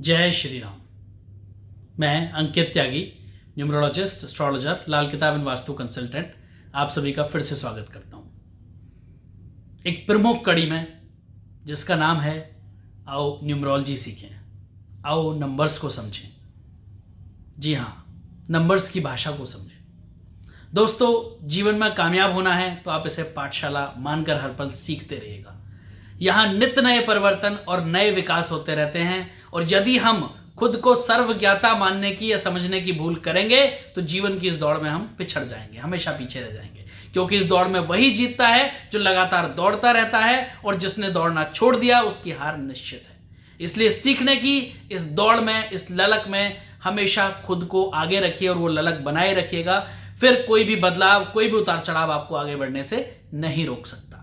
जय श्री राम। मैं अंकित त्यागी, numerologist, astrologer, लाल किताब एंड वास्तु कंसल्टेंट, आप सभी का फिर से स्वागत करता हूं एक प्रमुख कड़ी में जिसका नाम है आओ न्यूमरोलॉजी सीखें, आओ नंबर्स को समझें। जी हाँ, नंबर्स की भाषा को समझें। दोस्तों, जीवन में कामयाब होना है तो आप इसे पाठशाला मानकर हर पल सीखते रहिएगा। यहाँ नित्य नए परिवर्तन और नए विकास होते रहते हैं, और यदि हम खुद को सर्वज्ञाता मानने की या समझने की भूल करेंगे तो जीवन की इस दौड़ में हम पिछड़ जाएंगे, हमेशा पीछे रह जाएंगे। क्योंकि इस दौड़ में वही जीतता है जो लगातार दौड़ता रहता है, और जिसने दौड़ना छोड़ दिया उसकी हार निश्चित है। इसलिए सीखने की इस दौड़ में, इस ललक में हमेशा खुद को आगे रखिए और वो ललक बनाए रखिएगा। फिर कोई भी बदलाव, कोई भी उतार चढ़ाव आपको आगे बढ़ने से नहीं रोक सकता।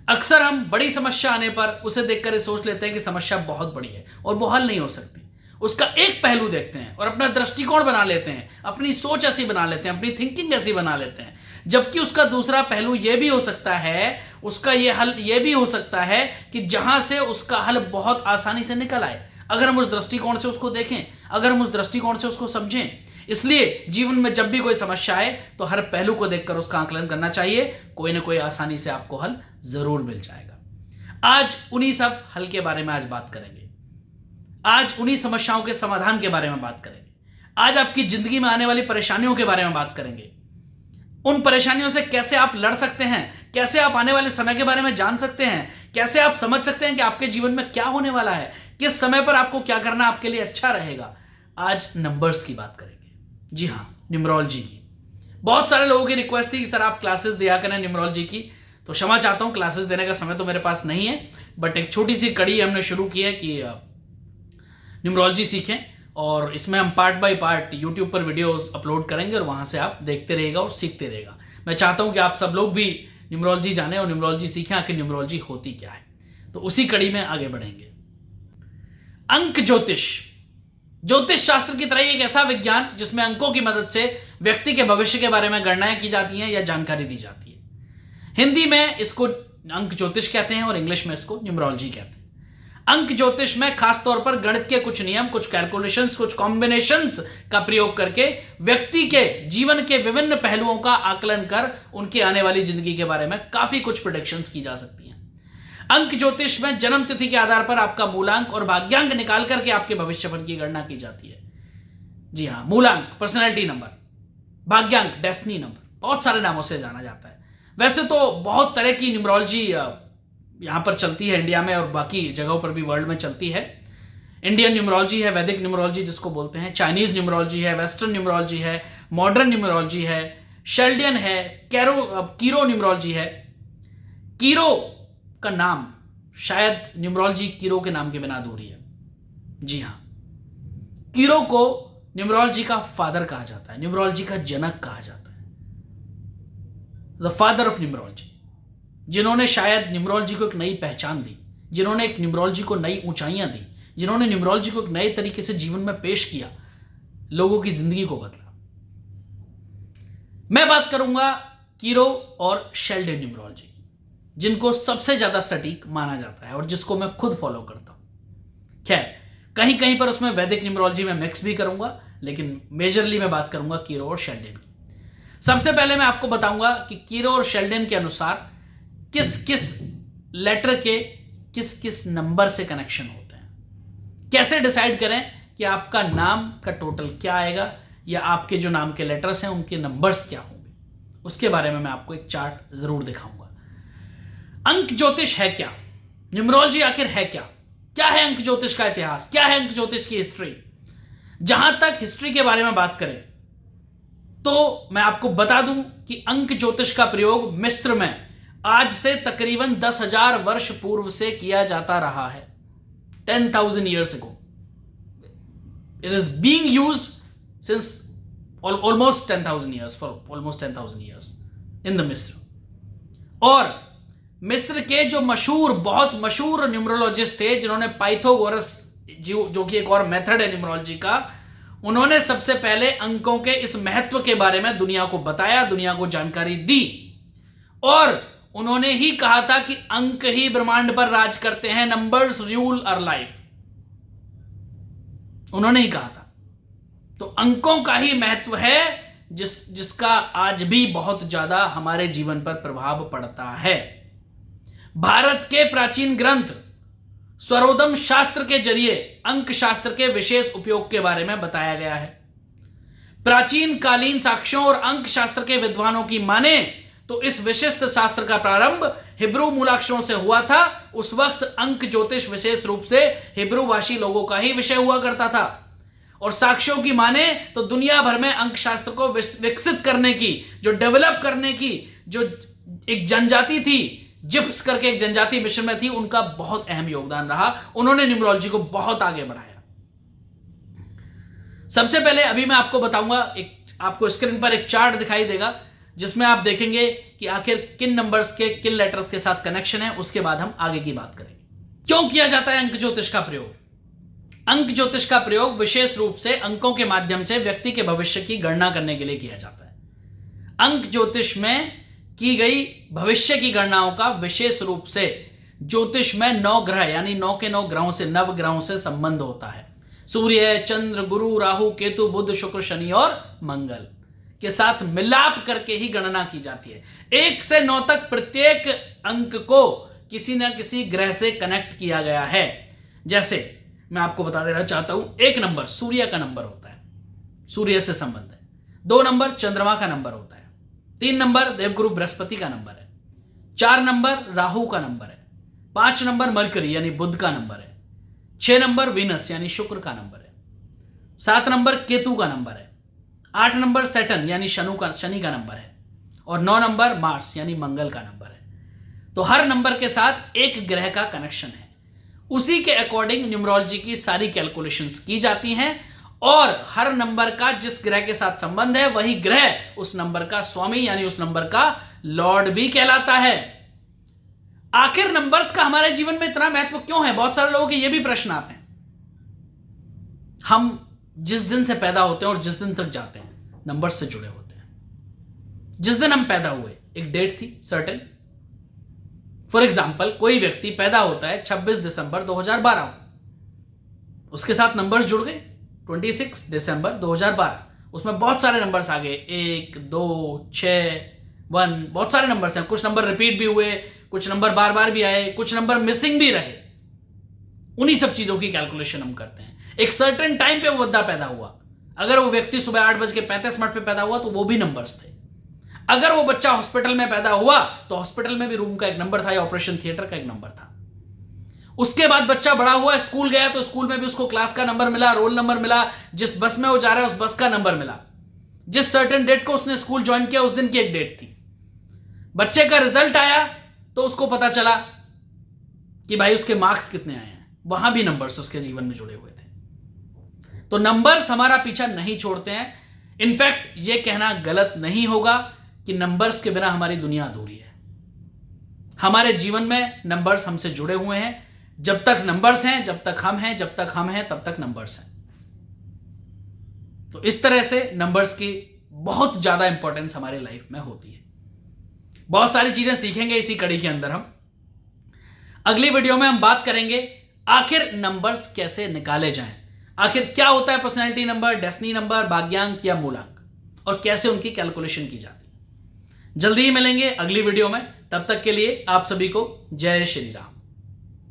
अक्सर हम बड़ी समस्या आने पर उसे देखकर ये सोच लेते हैं कि समस्या बहुत बड़ी है और वो हल नहीं हो सकती। उसका एक पहलू देखते हैं और अपना दृष्टिकोण बना लेते हैं, अपनी सोच ऐसी बना लेते हैं, अपनी थिंकिंग ऐसी बना लेते हैं। जबकि उसका दूसरा पहलू यह भी हो सकता है, उसका यह हल यह भी हो सकता है कि जहां से उसका हल बहुत आसानी से निकल आए, अगर हम उस दृष्टिकोण से उसको देखें, अगर हम उस दृष्टिकोण से उसको समझें। इसलिए जीवन में जब भी कोई समस्या आए तो हर पहलू को देखकर उसका आकलन करना चाहिए। कोई ना कोई आसानी से आपको हल जरूर मिल जाएगा। आज उन्हीं सब हल के बारे में आज बात करेंगे। आज उन्हीं समस्याओं के समाधान के बारे में बात करेंगे। आज आपकी जिंदगी में आने वाली परेशानियों के बारे में बात करेंगे। उन परेशानियों से कैसे आप लड़ सकते हैं, कैसे आप आने वाले समय के बारे में जान सकते हैं, कैसे आप समझ सकते हैं कि आपके जीवन में क्या होने वाला है, किस समय पर आपको क्या करना आपके लिए अच्छा रहेगा। आज नंबर्स की बात करेंगे। जी हाँ, न्यूमरोलॉजी की। बहुत सारे लोगों की रिक्वेस्ट थी कि सर आप क्लासेस दिया करें न्यूमरोलॉजी की। तो क्षमा चाहता हूं, क्लासेस देने का समय तो मेरे पास नहीं है, बट एक छोटी सी कड़ी हमने शुरू की है कि न्यूमरोलॉजी सीखें, और इसमें हम पार्ट बाय पार्ट यूट्यूब पर वीडियोस अपलोड करेंगे और वहां से आप देखते रहिएगा और सीखते रहिएगा। मैं चाहता हूं कि आप सब लोग भी न्यूमरोलॉजी जानें और न्यूमरोलॉजी सीखें आखिर न्यूमरोलॉजी होती क्या है। तो उसी कड़ी में आगे बढ़ेंगे। अंक ज्योतिष, ज्योतिष शास्त्र की तरह एक ऐसा विज्ञान जिसमें अंकों की मदद से व्यक्ति के भविष्य के बारे में गणनाएं की जाती हैं या जानकारी दी जाती है। हिंदी में इसको अंक ज्योतिष कहते हैं और इंग्लिश में इसको न्यूमरोलॉजी कहते हैं। अंक ज्योतिष में खासतौर पर गणित के कुछ नियम, कुछ कैलकुलेशंस, कुछ कॉम्बिनेशंस का प्रयोग करके व्यक्ति के जीवन के विभिन्न पहलुओं का आकलन कर उनकी आने वाली जिंदगी के बारे में काफी कुछ प्रेडिक्शंस की जा सकती हैं। अंक ज्योतिष में जन्म तिथि के आधार पर आपका मूलांक और भाग्यांक निकाल करके आपके भविष्यफल की गणना की जाती है। जी हाँ, मूलांक पर्सनैलिटी नंबर, भाग्यांक डेस्टिनी नंबर, बहुत सारे नामों से जाना जाता है। वैसे तो बहुत तरह की न्यूमरोलॉजी यहाँ पर चलती है इंडिया में, और बाकी जगहों पर भी वर्ल्ड में चलती है। इंडियन न्यूमरोलॉजी है, वैदिक न्यूमरोलॉजी जिसको बोलते हैं, चाइनीज न्यूमरोलॉजी है, वेस्टर्न न्यूमरोलॉजी है, मॉडर्न न्यूमरोलॉजी है, शेल्डियन है, कीरो न्यूमरोलॉजी है। कीरो का नाम शायद न्यूमरोलॉजी कीरो के नाम के बिना अधूरी है। जी हाँ, कीरो को न्यूमरोलॉजी का फादर कहा जाता है, न्यूमरोलॉजी का जनक कहा जाता है, द फादर ऑफ न्यूमरोलॉजी, जिन्होंने शायद न्यूमरोलॉजी को एक नई पहचान दी, जिन्होंने एक न्यूमरोलॉजी को नई ऊंचाइयां दी, जिन्होंने न्यूमरोलॉजी को एक नए तरीके से जीवन में पेश किया, लोगों की जिंदगी को बदला। मैं बात करूंगा कीरो और शेल्डियन न्यूमरोलॉजी की, जिनको सबसे ज्यादा सटीक माना जाता है और जिसको मैं खुद फॉलो करता हूं। खैर, कहीं कहीं पर उसमें वैदिक न्यूमरोलॉजी में मिक्स भी करूंगा, लेकिन मेजरली मैं बात करूंगा कीरो और शेल्डियन की। सबसे पहले मैं आपको बताऊंगा कि कीरो और शेल्डियन के अनुसार किस किस लेटर के किस किस नंबर से कनेक्शन होते हैं। कैसे डिसाइड करें कि आपका नाम का टोटल क्या आएगा, या आपके जो नाम के लेटर्स हैं उनके नंबर्स क्या होंगे, उसके बारे में मैं आपको एक चार्ट जरूर दिखाऊंगा। अंक ज्योतिष है क्या, न्यूमरोलॉजी आखिर है क्या, क्या है अंक ज्योतिष का इतिहास, क्या है अंक ज्योतिष की हिस्ट्री। जहां तक हिस्ट्री के बारे में बात करें तो मैं आपको बता दूं कि अंक ज्योतिष का प्रयोग मिस्र में आज से तकरीबन 10,000 वर्ष पूर्व से किया जाता रहा है। 10,000 years ago it is being used since almost 10,000 years, for almost 10,000 years in the Misr। और मिस्र के जो बहुत मशहूर न्यूमरोलॉजिस्ट थे, जिन्होंने पाइथागोरस, जो कि एक और मेथड है न्यूमरोलॉजी का, उन्होंने सबसे पहले अंकों के इस महत्व के बारे में दुनिया को बताया, दुनिया को जानकारी दी, और उन्होंने ही कहा था कि अंक ही ब्रह्मांड पर राज करते हैं, नंबर्स रूल आवर लाइफ। उन्होंने ही कहा था। तो अंकों का ही महत्व है जिसका आज भी बहुत ज्यादा हमारे जीवन पर प्रभाव पड़ता है। भारत के प्राचीन ग्रंथ स्वरोदम शास्त्र के जरिए अंक शास्त्र के विशेष उपयोग के बारे में बताया गया है। प्राचीन कालीन साक्ष्यों और अंक शास्त्र के विद्वानों की माने तो इस विशिष्ट शास्त्र का प्रारंभ हिब्रू मूलाक्षरों से हुआ था। उस वक्त अंक ज्योतिष विशेष रूप से हिब्रू भाषी लोगों का ही विषय हुआ करता था। और साक्ष्यों की माने तो दुनिया भर में अंक शास्त्र को विकसित करने की, जो डेवलप करने की, जो एक जनजाति थी, जिप्स करके एक जनजाति मिशन में थी, उनका बहुत अहम योगदान रहा। उन्होंने न्यूमरोलॉजी को बहुत आगे बढ़ाया। सबसे पहले अभी मैं आपको बताऊंगा, आपको स्क्रीन पर एक चार्ट दिखाई देगा जिसमें आप देखेंगे कि आखिर किन नंबर्स के किन लेटर्स के साथ कनेक्शन है। उसके बाद हम आगे की बात करेंगे। क्यों किया जाता है अंक ज्योतिष का प्रयोग? अंक ज्योतिष का प्रयोग विशेष रूप से अंकों के माध्यम से व्यक्ति के भविष्य की गणना करने के लिए किया जाता है। अंक ज्योतिष में की गई भविष्य की गणनाओं का विशेष रूप से ज्योतिष में 9 ग्रह यानी 9 के 9 ग्रहों से, नवग्रहों से संबंध होता है। सूर्य, चंद्र, गुरु, राहु, केतु, बुध, शुक्र, शनि और मंगल के साथ मिलाप करके ही गणना की जाती है। 1 से 9 तक प्रत्येक अंक को किसी न किसी ग्रह से कनेक्ट किया गया है। जैसे मैं आपको बता देना चाहता हूं, 1 नंबर सूर्य का नंबर होता है, सूर्य से संबंध है। 2 नंबर चंद्रमा का नंबर होता है। 3 नंबर देवगुरु बृहस्पति का नंबर है। 4 नंबर राहु का नंबर है। 5 नंबर मरकरी यानी बुध का नंबर है। 6 नंबर वीनस यानी शुक्र का नंबर है। 7 नंबर केतु का नंबर है। 8 नंबर सैटर्न यानी शनि का नंबर है। और 9 नंबर मार्स यानी मंगल का नंबर है। तो हर नंबर के साथ एक ग्रह का कनेक्शन है। उसी के अकॉर्डिंग न्यूमरोलॉजी की सारी कैलकुलेशंस की जाती हैं और हर नंबर का जिस ग्रह के साथ संबंध है वही ग्रह उस नंबर का स्वामी यानी उस नंबर का लॉर्ड भी कहलाता है। आखिर नंबर्स का हमारे जीवन में इतना महत्व क्यों है? बहुत सारे लोगों के ये भी प्रश्न आते हैं। हम जिस दिन से पैदा होते हैं और जिस दिन तक जाते हैं नंबर्स से जुड़े होते हैं। जिस दिन हम पैदा हुए एक डेट थी सर्टेन। फॉर एग्जाम्पल कोई व्यक्ति पैदा होता है 26 दिसंबर 2012, उसके साथ नंबर्स जुड़ गए 26 दिसंबर 2012। उसमें बहुत सारे नंबर्स आ गए, 1, 2, 6, 1, बहुत सारे नंबर्स हैं। कुछ नंबर रिपीट भी हुए, कुछ नंबर बार बार भी आए, कुछ नंबर मिसिंग भी रहे। उन्हीं सब चीजों की कैलकुलेशन हम करते हैं। एक सर्टेन टाइम पे वो बंदा पैदा हुआ। अगर वो व्यक्ति सुबह 8:35 पे पैदा हुआ तो वो भी नंबर्स थे। अगर वो बच्चा हॉस्पिटल में पैदा हुआ तो हॉस्पिटल में भी रूम का एक नंबर था या ऑपरेशन थिएटर का एक नंबर था। उसके बाद बच्चा बड़ा हुआ, स्कूल गया तो स्कूल में भी उसको क्लास का नंबर मिला, रोल नंबर मिला, जिस बस में वो जा रहा है उस बस का नंबर मिला। जिस सर्टेन डेट को उसने स्कूल ज्वाइन किया उस दिन की एक डेट थी। बच्चे का रिजल्ट आया तो उसको पता चला कि भाई उसके मार्क्स कितने आए हैं, वहां भी नंबर्स उसके जीवन में जुड़े हुए थे। तो नंबर्स हमारा पीछा नहीं छोड़ते हैं। इनफैक्ट ये कहना गलत नहीं होगा कि नंबर्स के बिना हमारी दुनिया अधूरी है। हमारे जीवन में नंबर्स हमसे जुड़े हुए हैं। जब तक नंबर्स हैं जब तक हम हैं, जब तक हम हैं तब तक नंबर्स हैं। तो इस तरह से नंबर्स की बहुत ज्यादा इंपॉर्टेंस हमारी लाइफ में होती है। बहुत सारी चीजें सीखेंगे इसी कड़ी के अंदर। हम अगली वीडियो में हम बात करेंगे आखिर नंबर्स कैसे निकाले जाएं, आखिर क्या होता है पर्सनैलिटी नंबर, डेस्टिनी नंबर, भाग्यांक या मूलांक, और कैसे उनकी कैलकुलेशन की जाती है। जल्दी ही मिलेंगे अगली वीडियो में। तब तक के लिए आप सभी को जय श्री राम।